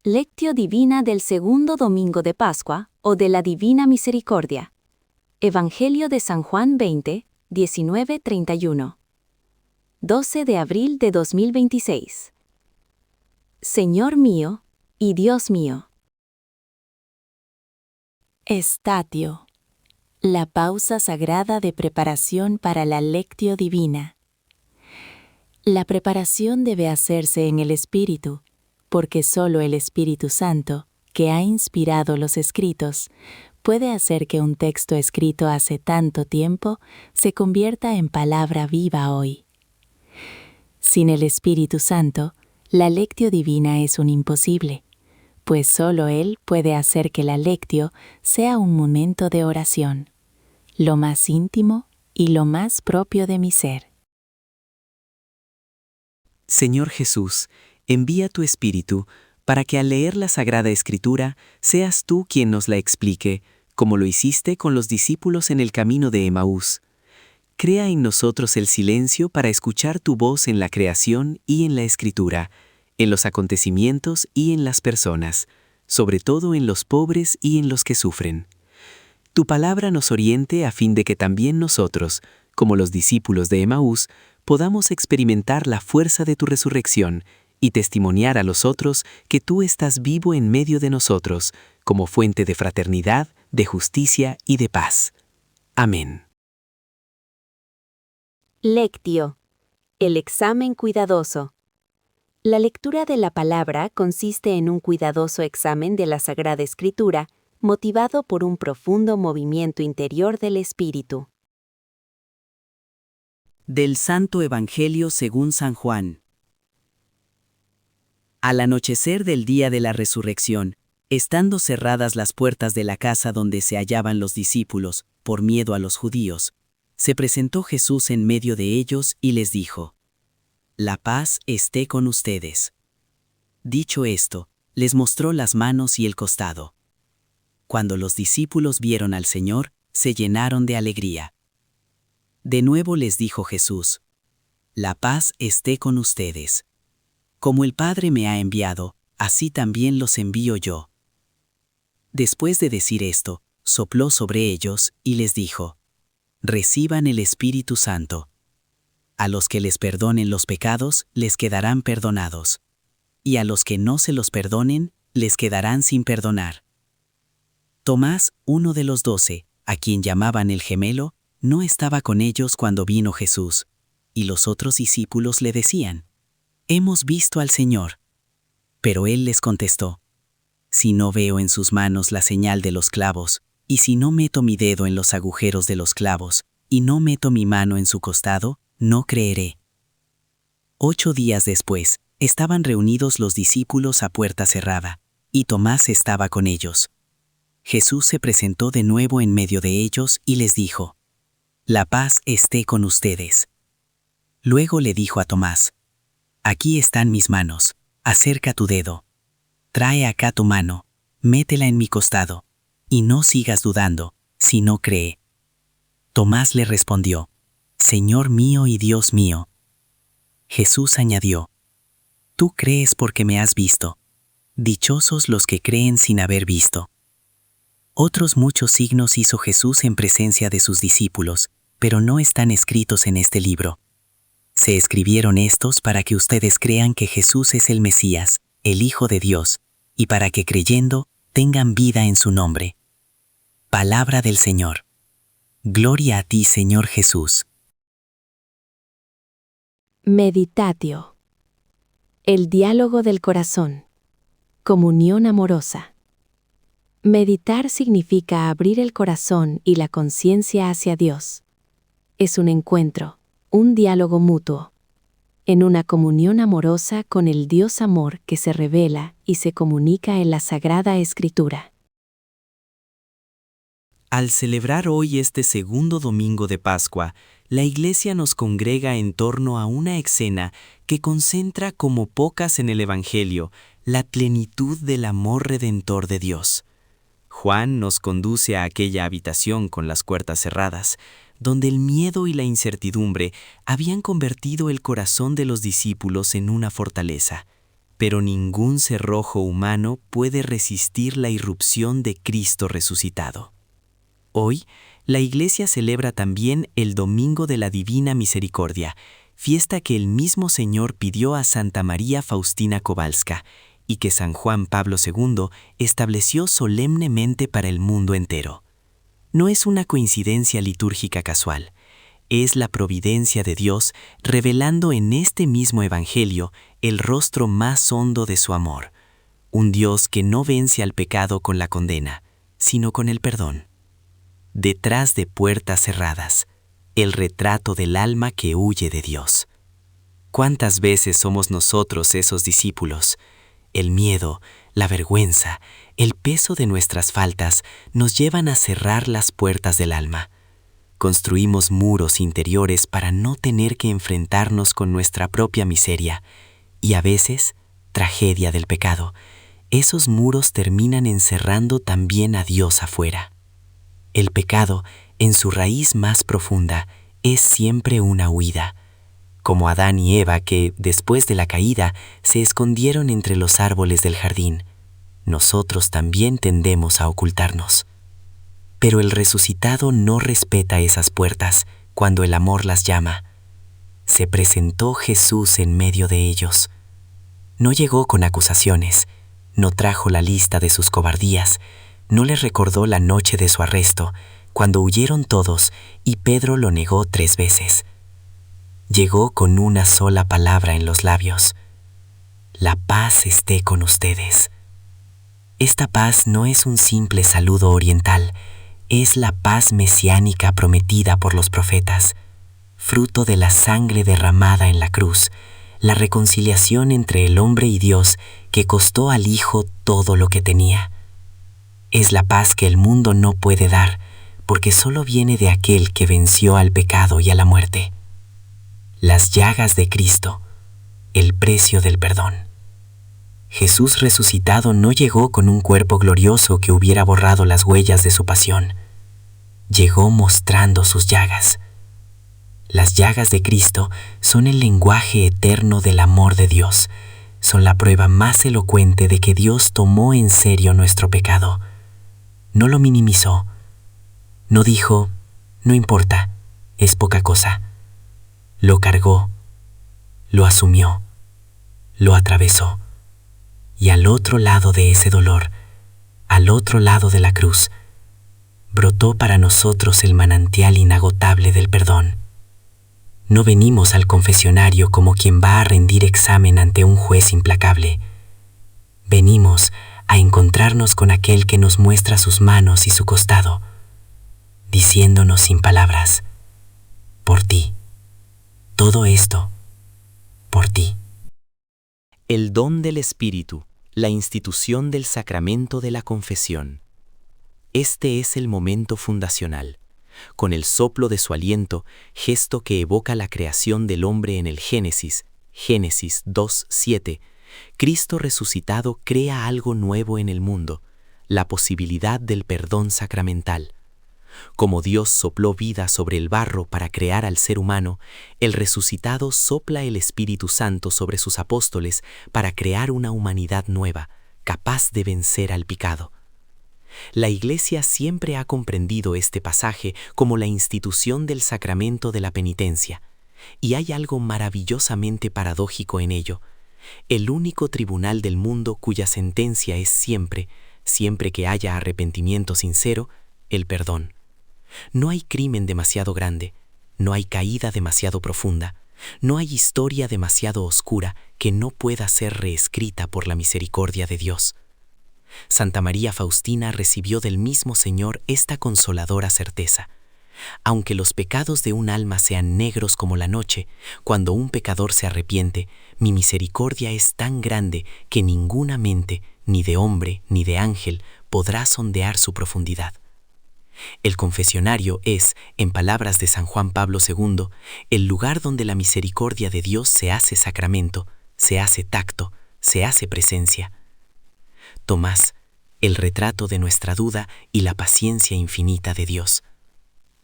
Lectio Divina del segundo domingo de Pascua o de la Divina Misericordia. Evangelio de San Juan 20, 19-31. 12 de abril de 2026. Señor mío y Dios mío. Estatio. La pausa sagrada de preparación para la Lectio Divina. La preparación debe hacerse en el Espíritu, porque solo el Espíritu Santo, que ha inspirado los escritos, puede hacer que un texto escrito hace tanto tiempo se convierta en palabra viva hoy. Sin el Espíritu Santo, la Lectio Divina es un imposible, pues solo Él puede hacer que la Lectio sea un momento de oración, lo más íntimo y lo más propio de mi ser. Señor Jesús, envía tu Espíritu para que al leer la Sagrada Escritura seas tú quien nos la explique, como lo hiciste con los discípulos en el camino de Emaús. Crea en nosotros el silencio para escuchar tu voz en la creación y en la Escritura, en los acontecimientos y en las personas, sobre todo en los pobres y en los que sufren. Tu palabra nos oriente a fin de que también nosotros, como los discípulos de Emaús, podamos experimentar la fuerza de tu resurrección y testimoniar a los otros que tú estás vivo en medio de nosotros, como fuente de fraternidad, de justicia y de paz. Amén. Lectio. El examen cuidadoso. La lectura de la palabra consiste en un cuidadoso examen de la Sagrada Escritura, motivado por un profundo movimiento interior del espíritu. Del Santo Evangelio según San Juan. Al anochecer del día de la resurrección, estando cerradas las puertas de la casa donde se hallaban los discípulos, por miedo a los judíos, se presentó Jesús en medio de ellos y les dijo: «La paz esté con ustedes». Dicho esto, les mostró las manos y el costado. Cuando los discípulos vieron al Señor, se llenaron de alegría. De nuevo les dijo Jesús: «La paz esté con ustedes. Como el Padre me ha enviado, así también los envío yo». Después de decir esto, sopló sobre ellos y les dijo: «Reciban el Espíritu Santo. A los que les perdonen los pecados, les quedarán perdonados. Y a los que no se los perdonen, les quedarán sin perdonar». Tomás, uno de los 12, a quien llamaban el gemelo, no estaba con ellos cuando vino Jesús, y los otros discípulos le decían: «Hemos visto al Señor». Pero él les contestó: «Si no veo en sus manos la señal de los clavos, y si no meto mi dedo en los agujeros de los clavos, y no meto mi mano en su costado, no creeré». 8 días después, estaban reunidos los discípulos a puerta cerrada, y Tomás estaba con ellos. Jesús se presentó de nuevo en medio de ellos y les dijo: «La paz esté con ustedes». Luego le dijo a Tomás: «Aquí están mis manos, acerca tu dedo. Trae acá tu mano, métela en mi costado, y no sigas dudando, sino cree». Tomás le respondió: «Señor mío y Dios mío». Jesús añadió: «Tú crees porque me has visto. Dichosos los que creen sin haber visto». Otros muchos signos hizo Jesús en presencia de sus discípulos, pero no están escritos en este libro. Se escribieron estos para que ustedes crean que Jesús es el Mesías, el Hijo de Dios, y para que creyendo tengan vida en su nombre. Palabra del Señor. Gloria a ti, Señor Jesús. Meditatio. El diálogo del corazón. Comunión amorosa. Meditar significa abrir el corazón y la conciencia hacia Dios. Es un encuentro, un diálogo mutuo, en una comunión amorosa con el Dios amor que se revela y se comunica en la Sagrada Escritura. Al celebrar hoy este segundo domingo de Pascua, la Iglesia nos congrega en torno a una escena que concentra como pocas en el Evangelio la plenitud del amor redentor de Dios. Juan nos conduce a aquella habitación con las puertas cerradas, donde el miedo y la incertidumbre habían convertido el corazón de los discípulos en una fortaleza. pero ningún cerrojo humano puede resistir la irrupción de Cristo resucitado. Hoy, la Iglesia celebra también el Domingo de la Divina Misericordia, fiesta que el mismo Señor pidió a Santa María Faustina Kowalska y que San Juan Pablo II estableció solemnemente para el mundo entero. No es una coincidencia litúrgica casual, es la providencia de Dios revelando en este mismo Evangelio el rostro más hondo de su amor, un Dios que no vence al pecado con la condena, sino con el perdón. Detrás de puertas cerradas, el retrato del alma que huye de Dios. ¿Cuántas veces somos nosotros esos discípulos? El miedo, la vergüenza, el peso de nuestras faltas nos llevan a cerrar las puertas del alma. Construimos muros interiores para no tener que enfrentarnos con nuestra propia miseria y a veces, tragedia del pecado, esos muros terminan encerrando también a Dios afuera. El pecado, en su raíz más profunda, es siempre una huida, como Adán y Eva que, después de la caída, se escondieron entre los árboles del jardín. Nosotros también tendemos a ocultarnos. Pero el resucitado no respeta esas puertas cuando el amor las llama. Se presentó Jesús en medio de ellos. No llegó con acusaciones, no trajo la lista de sus cobardías, no les recordó la noche de su arresto, cuando huyeron todos y Pedro lo negó 3 veces. Llegó con una sola palabra en los labios: la paz esté con ustedes. Esta paz no es un simple saludo oriental, es la paz mesiánica prometida por los profetas, fruto de la sangre derramada en la cruz, la reconciliación entre el hombre y Dios que costó al Hijo todo lo que tenía. Es la paz que el mundo no puede dar, porque solo viene de aquel que venció al pecado y a la muerte. Las llagas de Cristo, el precio del perdón. Jesús resucitado no llegó con un cuerpo glorioso que hubiera borrado las huellas de su pasión. Llegó mostrando sus llagas. Las llagas de Cristo son el lenguaje eterno del amor de Dios. Son la prueba más elocuente de que Dios tomó en serio nuestro pecado. No lo minimizó. No dijo, no importa, es poca cosa. Lo cargó, lo asumió, lo atravesó. Y al otro lado de ese dolor, al otro lado de la cruz, brotó para nosotros el manantial inagotable del perdón. No venimos al confesionario como quien va a rendir examen ante un juez implacable. Venimos a encontrarnos con aquel que nos muestra sus manos y su costado, diciéndonos sin palabras: por ti. Todo esto, por ti. El don del Espíritu, la institución del sacramento de la confesión. Este es el momento fundacional. Con el soplo de su aliento, gesto que evoca la creación del hombre en el Génesis 2:7, Cristo resucitado crea algo nuevo en el mundo, la posibilidad del perdón sacramental. Como Dios sopló vida sobre el barro para crear al ser humano, el resucitado sopla el Espíritu Santo sobre sus apóstoles para crear una humanidad nueva, capaz de vencer al pecado. La Iglesia siempre ha comprendido este pasaje como la institución del sacramento de la penitencia, y hay algo maravillosamente paradójico en ello. El único tribunal del mundo cuya sentencia es siempre que haya arrepentimiento sincero, el perdón. No hay crimen demasiado grande, no hay caída demasiado profunda, no hay historia demasiado oscura que no pueda ser reescrita por la misericordia de Dios. Santa María Faustina recibió del mismo Señor esta consoladora certeza. Aunque los pecados de un alma sean negros como la noche, cuando un pecador se arrepiente, mi misericordia es tan grande que ninguna mente, ni de hombre ni de ángel, podrá sondear su profundidad. El confesionario es, en palabras de San Juan Pablo II, el lugar donde la misericordia de Dios se hace sacramento, se hace tacto, se hace presencia. Tomás, el retrato de nuestra duda y la paciencia infinita de Dios.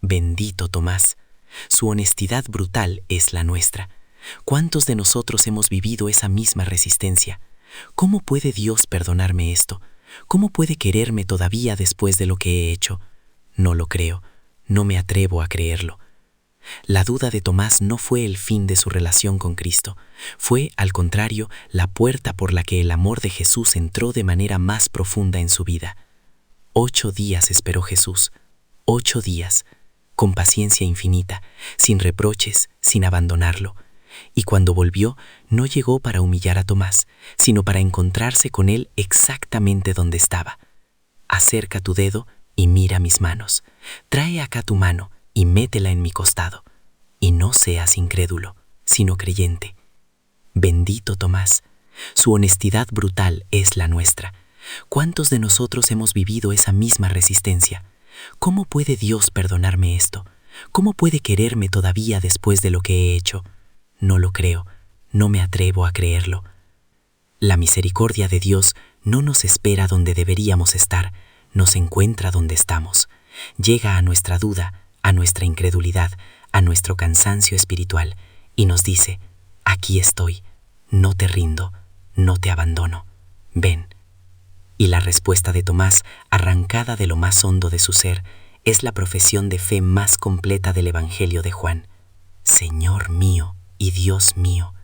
Bendito Tomás, su honestidad brutal es la nuestra. ¿Cuántos de nosotros hemos vivido esa misma resistencia? ¿Cómo puede Dios perdonarme esto? ¿Cómo puede quererme todavía después de lo que he hecho? No lo creo, no me atrevo a creerlo. La duda de Tomás no fue el fin de su relación con Cristo, fue, al contrario, la puerta por la que el amor de Jesús entró de manera más profunda en su vida. 8 días esperó Jesús, 8 días, con paciencia infinita, sin reproches, sin abandonarlo. Y cuando volvió, no llegó para humillar a Tomás, sino para encontrarse con él exactamente donde estaba. Acerca tu dedo y mira mis manos. Trae acá tu mano y métela en mi costado. Y no seas incrédulo, sino creyente. Bendito Tomás. Su honestidad brutal es la nuestra. ¿Cuántos de nosotros hemos vivido esa misma resistencia? ¿Cómo puede Dios perdonarme esto? ¿Cómo puede quererme todavía después de lo que he hecho? No lo creo, no me atrevo a creerlo. La misericordia de Dios no nos espera donde deberíamos estar, nos encuentra donde estamos. Llega a nuestra duda, a nuestra incredulidad, a nuestro cansancio espiritual, y nos dice: aquí estoy, no te rindo, no te abandono, ven. Y la respuesta de Tomás, arrancada de lo más hondo de su ser, es la profesión de fe más completa del Evangelio de Juan: Señor mío y Dios mío.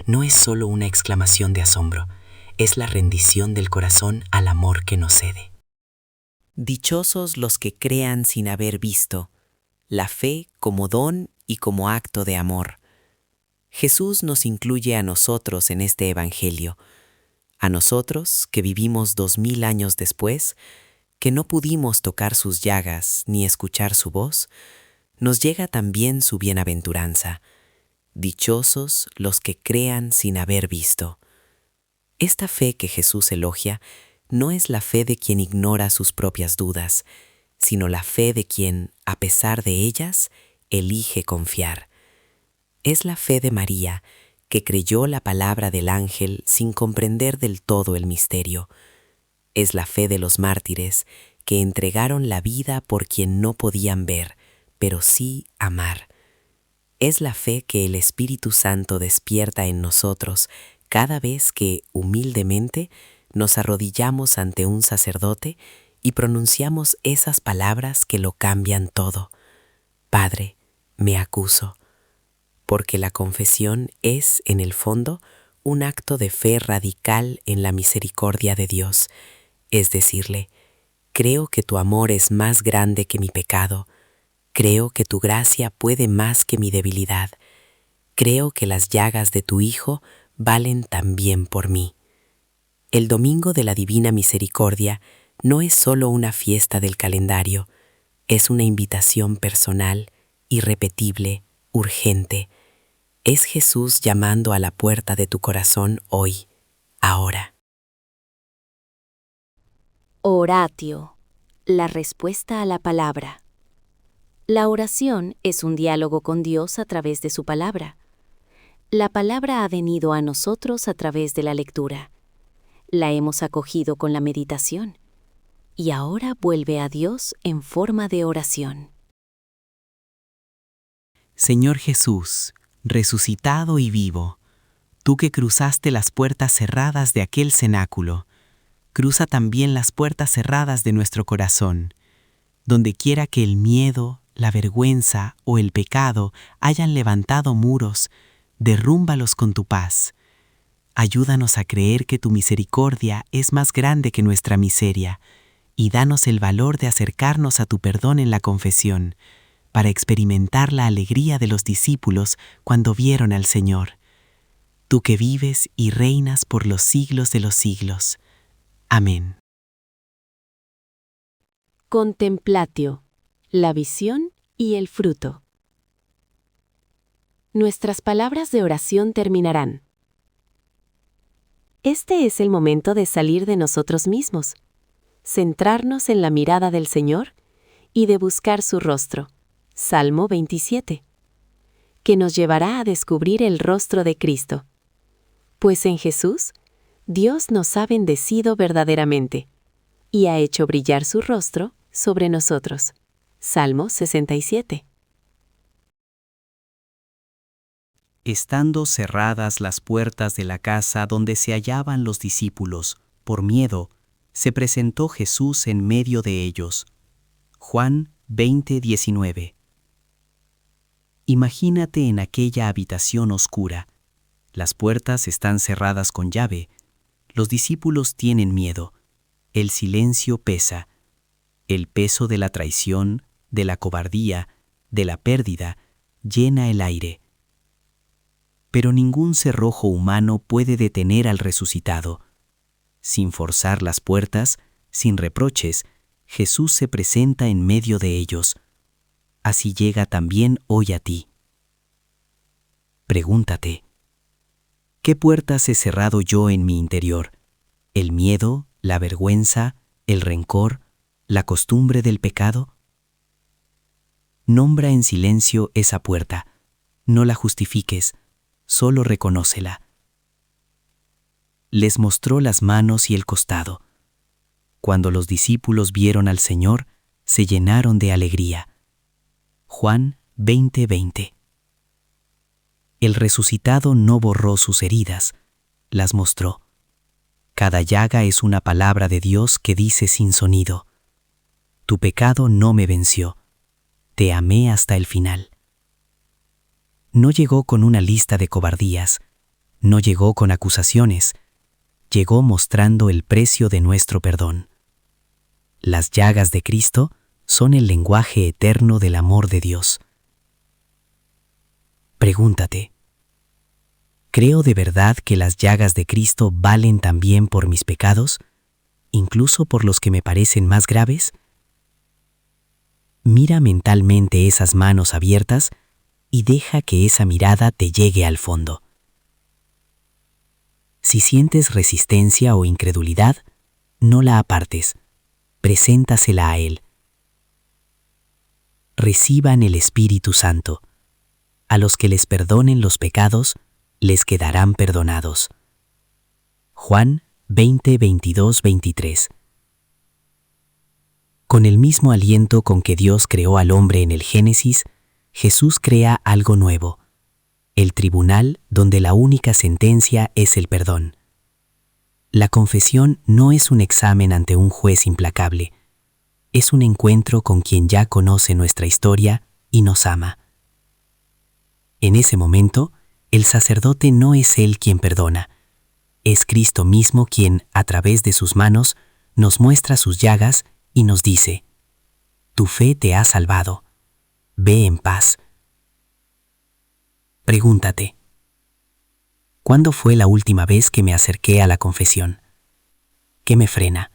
No es solo una exclamación de asombro, es la rendición del corazón al amor que nos cede. Dichosos los que crean sin haber visto, la fe como don y como acto de amor. Jesús nos incluye a nosotros en este Evangelio, a nosotros que vivimos 2000 años después, que no pudimos tocar sus llagas ni escuchar su voz, nos llega también su bienaventuranza. Dichosos los que crean sin haber visto. Esta fe que Jesús elogia no es la fe de quien ignora sus propias dudas, sino la fe de quien, a pesar de ellas, elige confiar. Es la fe de María, que creyó la palabra del ángel sin comprender del todo el misterio. Es la fe de los mártires, que entregaron la vida por quien no podían ver, pero sí amar. Es la fe que el Espíritu Santo despierta en nosotros cada vez que, humildemente, nos arrodillamos ante un sacerdote y pronunciamos esas palabras que lo cambian todo. Padre, me acuso. Porque la confesión es, en el fondo, un acto de fe radical en la misericordia de Dios, es decirle: creo que tu amor es más grande que mi pecado, creo que tu gracia puede más que mi debilidad, creo que las llagas de tu Hijo valen también por mí. El Domingo de la Divina Misericordia no es solo una fiesta del calendario, es una invitación personal, irrepetible, urgente. Es Jesús llamando a la puerta de tu corazón hoy, ahora. Oratio, la respuesta a la palabra. La oración es un diálogo con Dios a través de su palabra. La palabra ha venido a nosotros a través de la lectura. La hemos acogido con la meditación. Y ahora vuelve a Dios en forma de oración. Señor Jesús, resucitado y vivo, tú que cruzaste las puertas cerradas de aquel cenáculo, cruza también las puertas cerradas de nuestro corazón. Donde quiera que el miedo, la vergüenza o el pecado hayan levantado muros, derrúmbalos con tu paz. Ayúdanos a creer que tu misericordia es más grande que nuestra miseria, y danos el valor de acercarnos a tu perdón en la confesión, para experimentar la alegría de los discípulos cuando vieron al Señor. Tú que vives y reinas por los siglos de los siglos. Amén. Contemplatio, la visión y el fruto. Nuestras palabras de oración terminarán. Este es el momento de salir de nosotros mismos, centrarnos en la mirada del Señor y de buscar su rostro. Salmo 27, que nos llevará a descubrir el rostro de Cristo. Pues en Jesús, Dios nos ha bendecido verdaderamente y ha hecho brillar su rostro sobre nosotros. Salmo 67. Estando cerradas las puertas de la casa donde se hallaban los discípulos, por miedo, se presentó Jesús en medio de ellos. Juan 20:19. Imagínate en aquella habitación oscura. Las puertas están cerradas con llave. Los discípulos tienen miedo. El silencio pesa. El peso de la traición, de la cobardía, de la pérdida, llena el aire. Pero ningún cerrojo humano puede detener al resucitado. Sin forzar las puertas, sin reproches, Jesús se presenta en medio de ellos. Así llega también hoy a ti. Pregúntate, ¿qué puertas he cerrado yo en mi interior? ¿El miedo, la vergüenza, el rencor, la costumbre del pecado? Nombra en silencio esa puerta. No la justifiques, solo reconócela. Les mostró las manos y el costado. Cuando los discípulos vieron al Señor, se llenaron de alegría. Juan 20:20. El resucitado no borró sus heridas, las mostró. Cada llaga es una palabra de Dios que dice sin sonido: tu pecado no me venció, te amé hasta el final. No llegó con una lista de cobardías, no llegó con acusaciones, llegó mostrando el precio de nuestro perdón. Las llagas de Cristo son el lenguaje eterno del amor de Dios. Pregúntate, ¿creo de verdad que las llagas de Cristo valen también por mis pecados, incluso por los que me parecen más graves? Mira mentalmente esas manos abiertas y deja que esa mirada te llegue al fondo. Si sientes resistencia o incredulidad, no la apartes, preséntasela a Él. Reciban el Espíritu Santo. A los que les perdonen los pecados, les quedarán perdonados. Juan 20:22-23. Con el mismo aliento con que Dios creó al hombre en el Génesis, Jesús crea algo nuevo, el tribunal donde la única sentencia es el perdón. La confesión no es un examen ante un juez implacable, es un encuentro con quien ya conoce nuestra historia y nos ama. En ese momento, el sacerdote no es él quien perdona, es Cristo mismo quien, a través de sus manos, nos muestra sus llagas y nos dice: tu fe te ha salvado, ve en paz. Pregúntate, ¿cuándo fue la última vez que me acerqué a la confesión? ¿Qué me frena?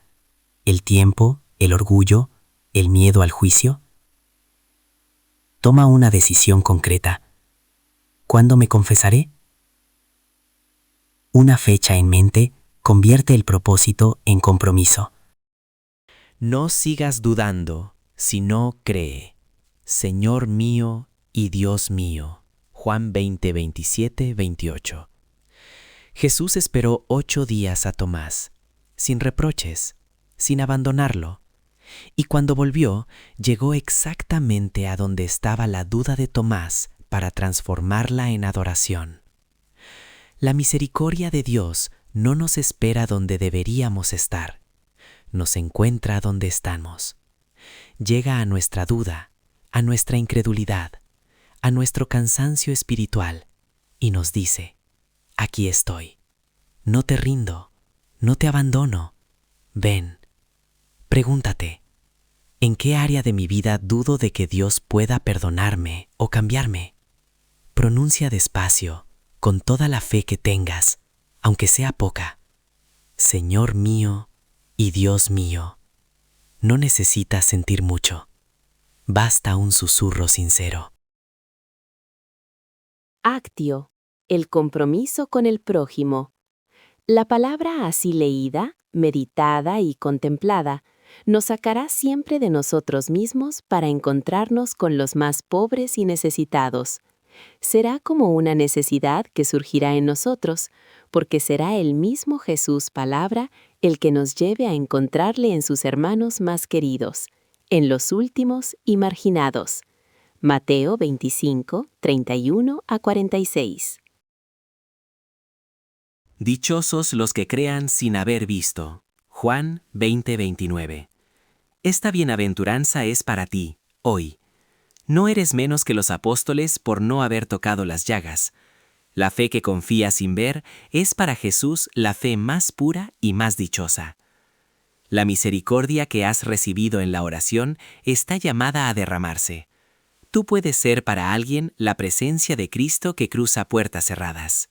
¿El tiempo, el orgullo, el miedo al juicio? Toma una decisión concreta. ¿Cuándo me confesaré? Una fecha en mente convierte el propósito en compromiso. No sigas dudando, sino cree. Señor mío y Dios mío. Juan 20:27-28. Jesús esperó 8 días a Tomás, sin reproches, sin abandonarlo. Y cuando volvió, llegó exactamente a donde estaba la duda de Tomás para transformarla en adoración. La misericordia de Dios no nos espera donde deberíamos estar, nos encuentra donde estamos. Llega a nuestra duda, a nuestra incredulidad, a nuestro cansancio espiritual y nos dice: aquí estoy, no te rindo, no te abandono, ven. Pregúntate, ¿en qué área de mi vida dudo de que Dios pueda perdonarme o cambiarme? Pronuncia despacio, con toda la fe que tengas, aunque sea poca: Señor mío y Dios mío. No necesitas sentir mucho, basta un susurro sincero. Actio, el compromiso con el prójimo. La palabra así leída, meditada y contemplada nos sacará siempre de nosotros mismos para encontrarnos con los más pobres y necesitados. Será como una necesidad que surgirá en nosotros, porque será el mismo Jesús palabra el que nos lleve a encontrarle en sus hermanos más queridos, en los últimos y marginados. Mateo 25, 31-46. Dichosos los que crean sin haber visto. Juan 20:29. Esta bienaventuranza es para ti, hoy. No eres menos que los apóstoles por no haber tocado las llagas. La fe que confía sin ver es para Jesús la fe más pura y más dichosa. La misericordia que has recibido en la oración está llamada a derramarse. Tú puedes ser para alguien la presencia de Cristo que cruza puertas cerradas.